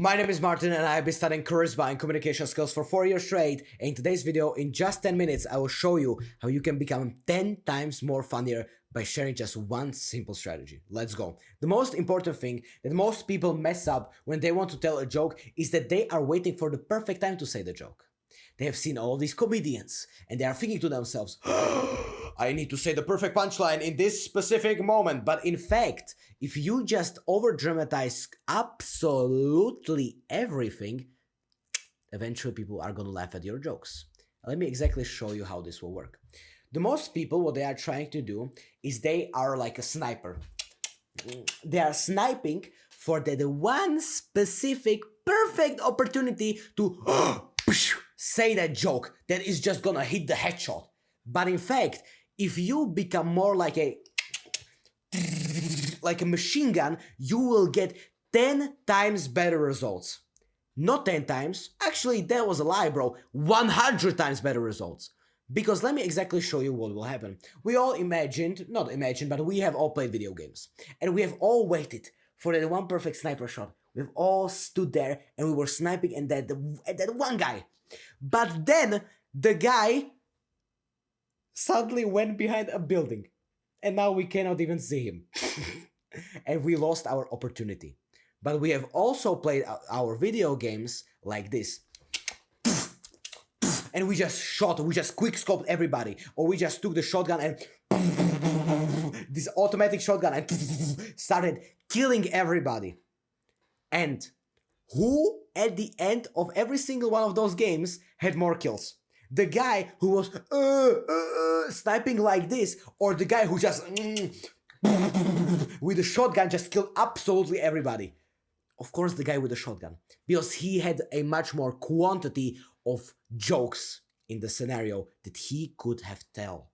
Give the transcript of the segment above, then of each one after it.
My name is Martin and I've been studying charisma and communication skills for 4 years straight. In today's video, in just 10 minutes, I will show you how you can become 10 times more funnier by sharing just one simple strategy. Let's go. The most important thing that most people mess up when they want to tell a joke is that they are waiting for the perfect time to say the joke. They have seen all these comedians and they are thinking to themselves, I need to say the perfect punchline in this specific moment. But in fact, if you just over dramatize absolutely everything, eventually people are gonna laugh at your jokes. Let me exactly show you how this will work. The most people, what they are trying to do is they are like a sniper. They are sniping for the one specific perfect opportunity to say that joke that is just gonna hit the headshot. But in fact, if you become more like a machine gun, you will get 10 times better results. Not 10 times, actually that was a lie, bro. 100 times better results. Because let me exactly show you what will happen. We all but we have all played video games. And we have all waited for that one perfect sniper shot. We've all stood there and we were sniping at that one guy. But then the guy suddenly went behind a building. And now we cannot even see him. And we lost our opportunity. But we have also played our video games like this. And we just quick scoped everybody. Or we just took the shotgun and this automatic shotgun and started killing everybody. And who at the end of every single one of those games had more kills? The guy who was sniping like this, or the guy who just with a shotgun just killed absolutely everybody? Of course the guy with the shotgun, because he had a much more quantity of jokes in the scenario that he could have tell.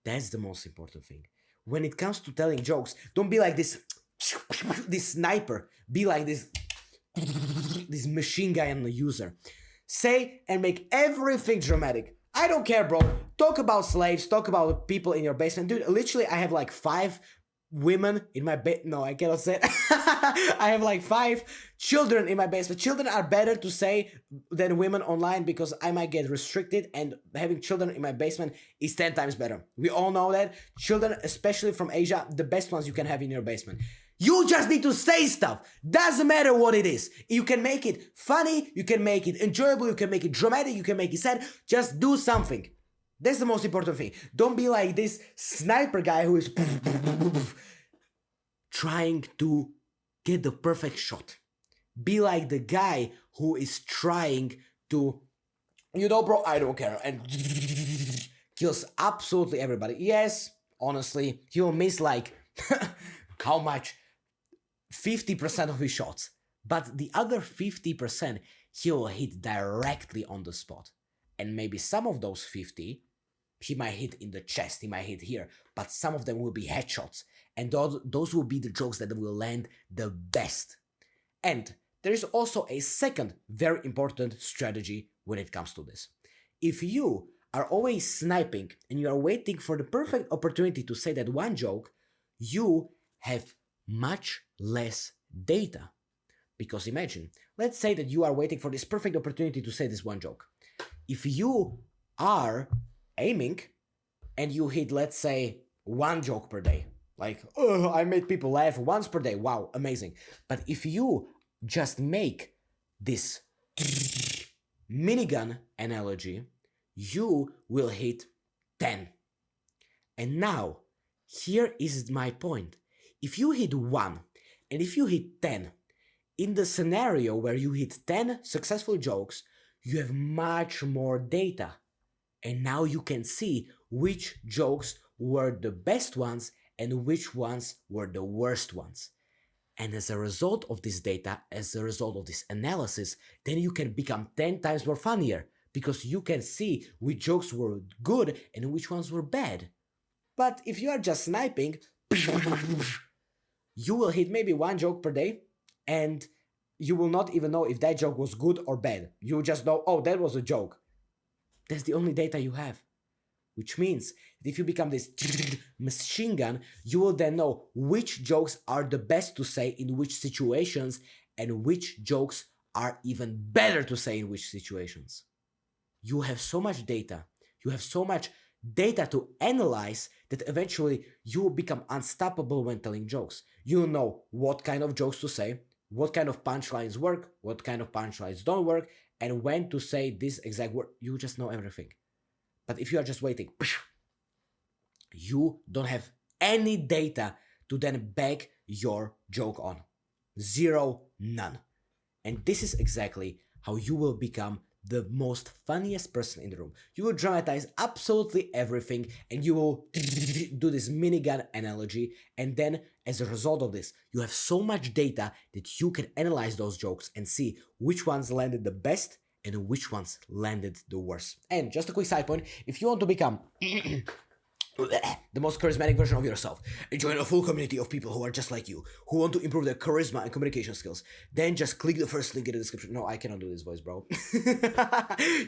That's the most important thing. When it comes to telling jokes, don't be like this sniper. Be like this machine gun user. Say and make everything dramatic. I don't care, bro. Talk about slaves, talk about people in your basement. Dude, literally, I have like 5 women in my bed. No, I cannot say it. I have like 5 children in my basement. Children are better to say than women online because I might get restricted, and having children in my basement is 10 times better. We all know that. Children, especially from Asia, the best ones you can have in your basement. You just need to say stuff. Doesn't matter what it is. You can make it funny, you can make it enjoyable, you can make it dramatic, you can make it sad. Just do something. That's the most important thing. Don't be like this sniper guy who is trying to get the perfect shot. Be like the guy who is trying to, bro, I don't care, and kills absolutely everybody. Yes, honestly, he will miss like, how much? 50% of his shots, but the other 50% he will hit directly on the spot. And maybe some of those 50 he might hit in the chest, he might hit here, but some of them will be headshots, and those will be the jokes that will land the best. And there is also a second very important strategy when it comes to this. If you are always sniping and you are waiting for the perfect opportunity to say that one joke, you have much less data. Because imagine, let's say that you are waiting for this perfect opportunity to say this one joke. If you are aiming and you hit, let's say, 1 joke per day, like, oh, I made people laugh once per day, wow, amazing. But if you just make this minigun analogy, you will hit 10. And now, here is my point. If you hit 1 and if you hit 10, in the scenario where you hit 10 successful jokes, you have much more data. And now you can see which jokes were the best ones and which ones were the worst ones. And as a result of this data, as a result of this analysis, then you can become 10 times more funnier, because you can see which jokes were good and which ones were bad. But if you are just sniping, you will hit maybe 1 joke per day, and you will not even know if that joke was good or bad. You just know, oh, that was a joke. That's the only data you have. Which means that if you become this machine gun, you will then know which jokes are the best to say in which situations and which jokes are even better to say in which situations. You have so much data. You have so much data to analyze that eventually you will become unstoppable when telling jokes. You know what kind of jokes to say, what kind of punchlines work, what kind of punchlines don't work, and when to say this exact word. You just know everything. But if you are just waiting, you don't have any data to then back your joke on. Zero, none. And this is exactly how you will become the most funniest person in the room. You will dramatize absolutely everything and you will do this minigun analogy. And then, as a result of this, you have so much data that you can analyze those jokes and see which ones landed the best and which ones landed the worst. And just a quick side point, if you want to become the most charismatic version of yourself and join a full community of people who are just like you, who want to improve their charisma and communication skills, then just click the first link in the description. No, I cannot do this voice, bro.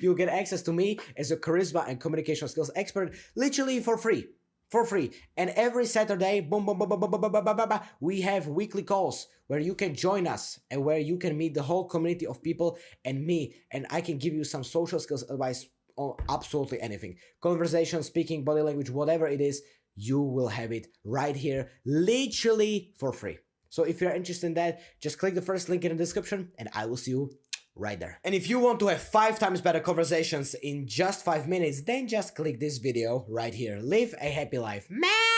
You'll get access to me as a charisma and communication skills expert literally for free. For free. And every Saturday, boom, boom, boom, boom, boom, boom, boom, boom, boom, boom, we have weekly calls where you can join us and where you can meet the whole community of people and me, and I can give you some social skills advice on absolutely anything. Conversation, speaking, body language, whatever it is, you will have it right here, literally for free. So if you're interested in that, just click the first link in the description and I will see you right there. And if you want to have 5 times better conversations in just 5 minutes, then just click this video right here. Live a happy life, man!